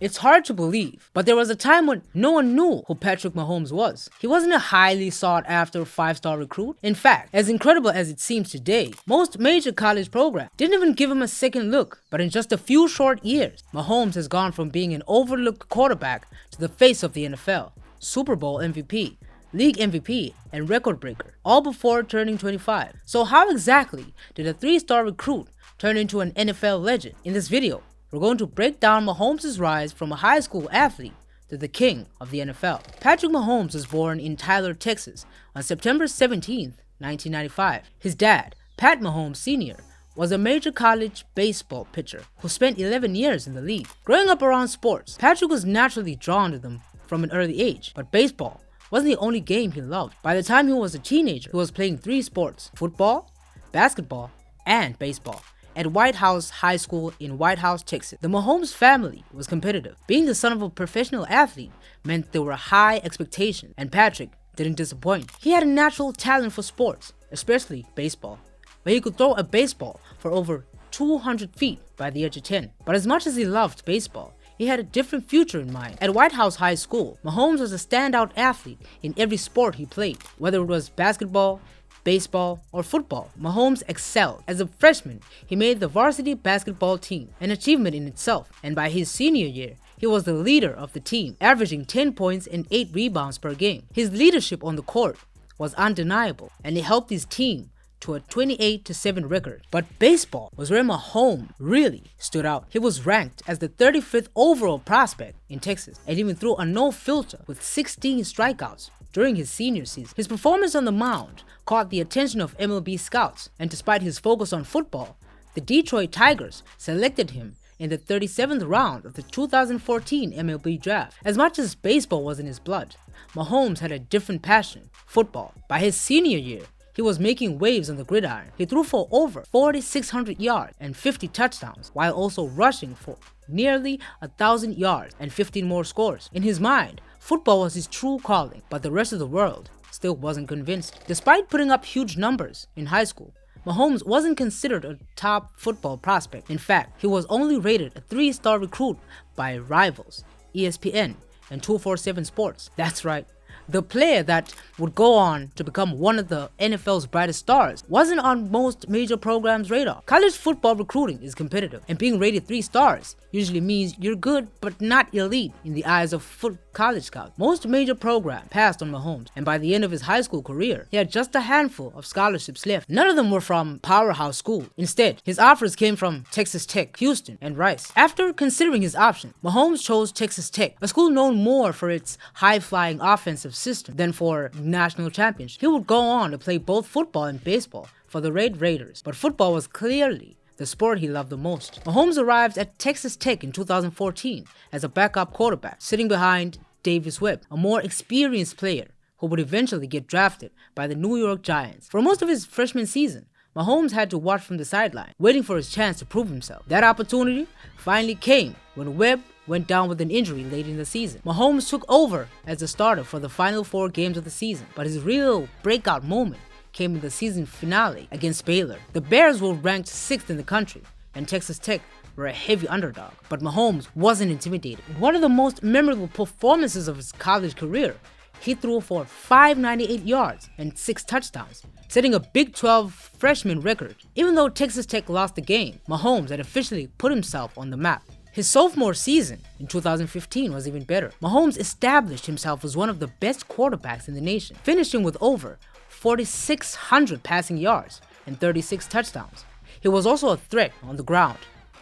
It's hard to believe, but there was a time when no one knew who Patrick Mahomes was. He wasn't a highly sought after 5-star recruit. In fact, as incredible as it seems today, most major college programs didn't even give him a second look. But in just a few short years, Mahomes has gone from being an overlooked quarterback to the face of the NFL, Super Bowl MVP, League MVP, and record breaker, all before turning 25. So how exactly did a 3-star recruit turn into an NFL legend? In this video, we're going to break down Mahomes' rise from a high school athlete to the king of the NFL. Patrick Mahomes was born in Tyler, Texas on September 17, 1995. His dad, Pat Mahomes Sr., was a major college baseball pitcher who spent 11 years in the league. Growing up around sports, Patrick was naturally drawn to them from an early age, but baseball wasn't the only game he loved. By the time he was a teenager, he was playing 3 sports: football, basketball, and baseball at White House High School in White House, Texas. The Mahomes family was competitive. Being the son of a professional athlete meant there were high expectations, and Patrick didn't disappoint. He had a natural talent for sports, especially baseball, but he could throw a baseball for over 200 feet by the age of 10. But as much as he loved baseball, he had a different future in mind. At White House High School, Mahomes was a standout athlete in every sport he played, whether it was basketball, baseball, or football. Mahomes excelled. As a freshman, he made the varsity basketball team, an achievement in itself, and by his senior year, he was the leader of the team, averaging 10 points and 8 rebounds per game. His leadership on the court was undeniable, and he helped his team to a 28-7 record. But baseball was where Mahomes really stood out. He was ranked as the 35th overall prospect in Texas, and even threw a no-filter with 16 strikeouts during his senior season. His performance on the mound caught the attention of MLB scouts, and despite his focus on football, the Detroit Tigers selected him in the 37th round of the 2014 MLB draft. As much as baseball was in his blood, Mahomes had a different passion: football. By his senior year, he was making waves on the gridiron. He threw for over 4,600 yards and 50 touchdowns, while also rushing for nearly 1,000 yards and 15 more scores. In his mind, football was his true calling, but the rest of the world still wasn't convinced. Despite putting up huge numbers in high school, Mahomes wasn't considered a top football prospect. In fact, he was only rated a 3-star recruit by rivals, ESPN, and 247 Sports. That's right. The player that would go on to become one of the NFL's brightest stars wasn't on most major programs' radar. College football recruiting is competitive, and being rated 3 stars usually means you're good but not elite in the eyes of college scouts. Most major programs passed on Mahomes, and by the end of his high school career, he had just a handful of scholarships left. None of them were from powerhouse schools. Instead, his offers came from Texas Tech, Houston, and Rice. After considering his options, Mahomes chose Texas Tech, a school known more for its high-flying offensive system than for national champions. He would go on to play both football and baseball for the Red Raiders, but football was clearly the sport he loved the most. Mahomes arrived at Texas Tech in 2014 as a backup quarterback, sitting behind Davis Webb, a more experienced player who would eventually get drafted by the New York Giants. For most of his freshman season, Mahomes had to watch from the sideline, waiting for his chance to prove himself. That opportunity finally came when Webb went down with an injury late in the season. Mahomes took over as the starter for the final 4 games of the season, but his real breakout moment came in the season finale against Baylor. The Bears were ranked 6th in the country, and Texas Tech were a heavy underdog, but Mahomes wasn't intimidated. In one of the most memorable performances of his college career, he threw for 598 yards and 6 touchdowns, setting a Big 12 freshman record. Even though Texas Tech lost the game, Mahomes had officially put himself on the map. His sophomore season in 2015 was even better. Mahomes established himself as one of the best quarterbacks in the nation, finishing with over 4,600 passing yards and 36 touchdowns. He was also a threat on the ground,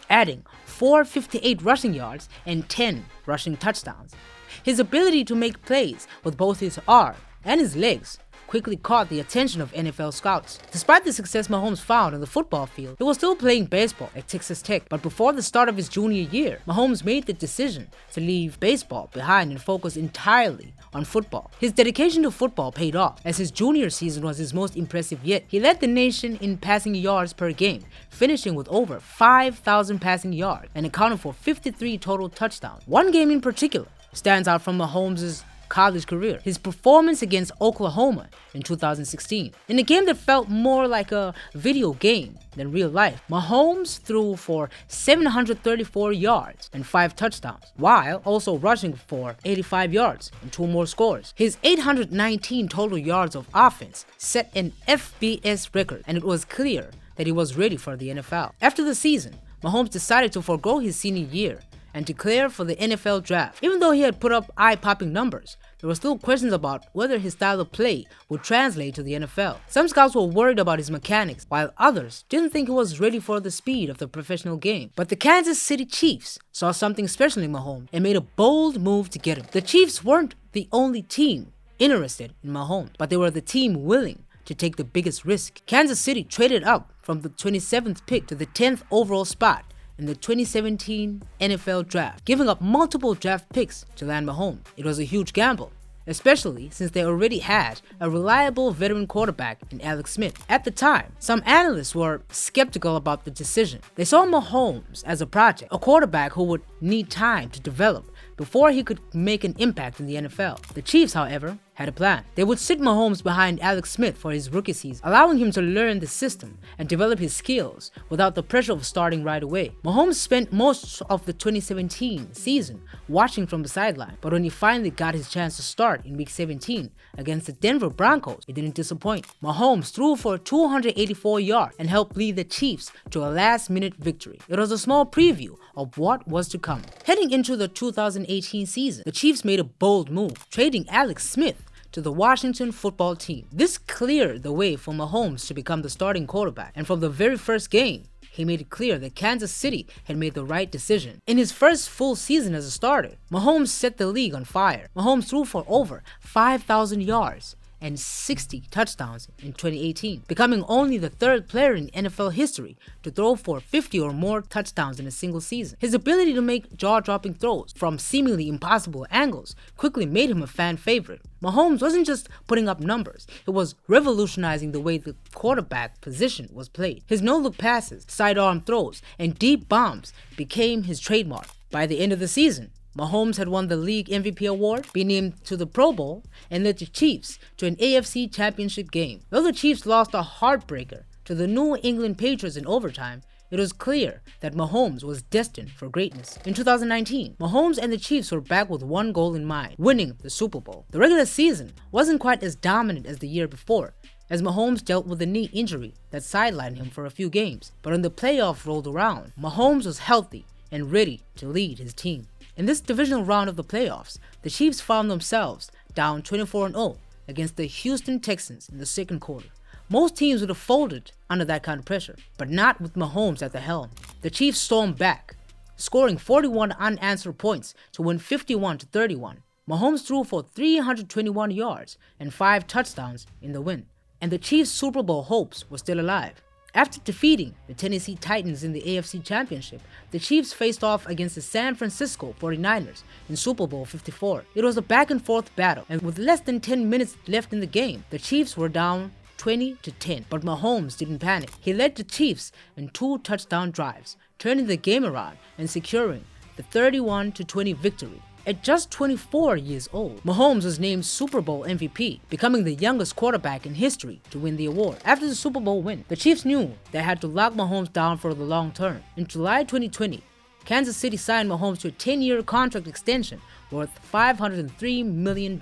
adding 458 rushing yards and 10 rushing touchdowns. His ability to make plays with both his arm and his legs quickly caught the attention of NFL scouts. Despite the success Mahomes found on the football field, he was still playing baseball at Texas Tech. But before the start of his junior year, Mahomes made the decision to leave baseball behind and focus entirely on football. His dedication to football paid off, as his junior season was his most impressive yet. He led the nation in passing yards per game, finishing with over 5,000 passing yards and accounting for 53 total touchdowns. One game in particular stands out from Mahomes' college career, his performance against Oklahoma in 2016. In a game that felt more like a video game than real life, Mahomes threw for 734 yards and 5 touchdowns, while also rushing for 85 yards and 2 more scores. His 819 total yards of offense set an FBS record, and it was clear that he was ready for the NFL. After the season, Mahomes decided to forego his senior year and declare for the NFL draft. Even though he had put up eye-popping numbers, there were still questions about whether his style of play would translate to the NFL. Some scouts were worried about his mechanics, while others didn't think he was ready for the speed of the professional game. But the Kansas City Chiefs saw something special in Mahomes and made a bold move to get him. The Chiefs weren't the only team interested in Mahomes, but they were the team willing to take the biggest risk. Kansas City traded up from the 27th pick to the 10th overall spot in the 2017 NFL Draft, giving up multiple draft picks to land Mahomes. It was a huge gamble, especially since they already had a reliable veteran quarterback in Alex Smith. At the time, some analysts were skeptical about the decision. They saw Mahomes as a project, a quarterback who would need time to develop before he could make an impact in the NFL. The Chiefs, however, had a plan. They would sit Mahomes behind Alex Smith for his rookie season, allowing him to learn the system and develop his skills without the pressure of starting right away. Mahomes spent most of the 2017 season watching from the sideline, but when he finally got his chance to start in Week 17 against the Denver Broncos, it didn't disappoint. Mahomes threw for 284 yards and helped lead the Chiefs to a last-minute victory. It was a small preview of what was to come. Heading into the 2018 season, the Chiefs made a bold move, trading Alex Smith to the Washington football team. This cleared the way for Mahomes to become the starting quarterback, and from the very first game, he made it clear that Kansas City had made the right decision. In his first full season as a starter, Mahomes set the league on fire. Mahomes threw for over 5,000 yards and 60 touchdowns in 2018, becoming only the third player in NFL history to throw for 50 or more touchdowns in a single season. His ability to make jaw-dropping throws from seemingly impossible angles quickly made him a fan favorite. Mahomes wasn't just putting up numbers, he was revolutionizing the way the quarterback position was played. His no-look passes, sidearm throws, and deep bombs became his trademark. By the end of the season, Mahomes had won the league MVP award, been named to the Pro Bowl, and led the Chiefs to an AFC Championship game. Though the Chiefs lost a heartbreaker to the New England Patriots in overtime, it was clear that Mahomes was destined for greatness. In 2019, Mahomes and the Chiefs were back with one goal in mind: winning the Super Bowl. The regular season wasn't quite as dominant as the year before, as Mahomes dealt with a knee injury that sidelined him for a few games. But when the playoffs rolled around, Mahomes was healthy and ready to lead his team. In this divisional round of the playoffs, the Chiefs found themselves down 24-0 against the Houston Texans in the second quarter. Most teams would have folded under that kind of pressure, but not with Mahomes at the helm. The Chiefs stormed back, scoring 41 unanswered points to win 51-31. Mahomes threw for 321 yards and 5 touchdowns in the win, and the Chiefs' Super Bowl hopes were still alive. After defeating the Tennessee Titans in the AFC Championship, the Chiefs faced off against the San Francisco 49ers in Super Bowl 54. It was a back-and-forth battle, and with less than 10 minutes left in the game, the Chiefs were down 20-10. But Mahomes didn't panic. He led the Chiefs in 2 touchdown drives, turning the game around and securing the 31-20 victory. At just 24 years old, Mahomes was named Super Bowl MVP, becoming the youngest quarterback in history to win the award. After the Super Bowl win, the Chiefs knew they had to lock Mahomes down for the long term. In July 2020, Kansas City signed Mahomes to a 10-year contract extension worth $503 million,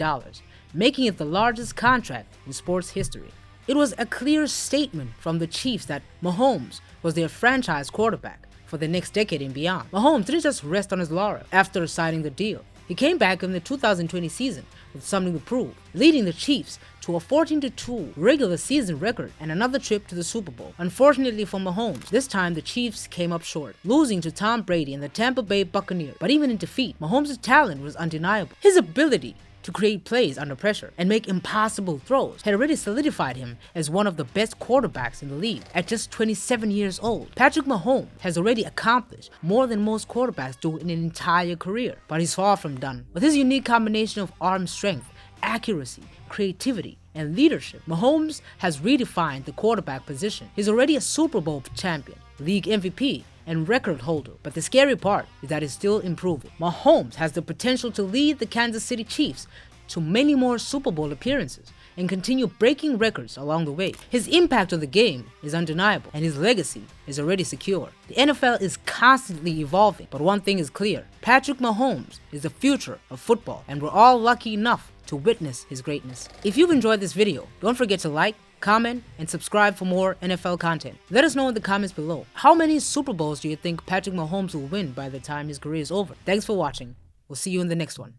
making it the largest contract in sports history. It was a clear statement from the Chiefs that Mahomes was their franchise quarterback for the next decade and beyond. Mahomes didn't just rest on his laurel after signing the deal. He came back in the 2020 season with something to prove, leading the Chiefs to a 14-2 regular season record and another trip to the Super Bowl. Unfortunately for Mahomes, this time the Chiefs came up short, losing to Tom Brady and the Tampa Bay Buccaneers. But even in defeat, Mahomes' talent was undeniable. His ability to create plays under pressure and make impossible throws had already solidified him as one of the best quarterbacks in the league. At just 27 years old, Patrick Mahomes has already accomplished more than most quarterbacks do in an entire career, but he's far from done. With his unique combination of arm strength, accuracy, creativity, and leadership, Mahomes has redefined the quarterback position. He's already a Super Bowl champion, league MVP, and record holder, but the scary part is that he's still improving. Mahomes has the potential to lead the Kansas City Chiefs to many more Super Bowl appearances and continue breaking records along the way. His impact on the game is undeniable, and his legacy is already secure. The NFL is constantly evolving, but one thing is clear: Patrick Mahomes is the future of football, and we're all lucky enough to witness his greatness. If you've enjoyed this video, don't forget to like, comment, and subscribe for more NFL content. Let us know in the comments below. How many Super Bowls do you think Patrick Mahomes will win by the time his career is over? Thanks for watching. We'll see you in the next one.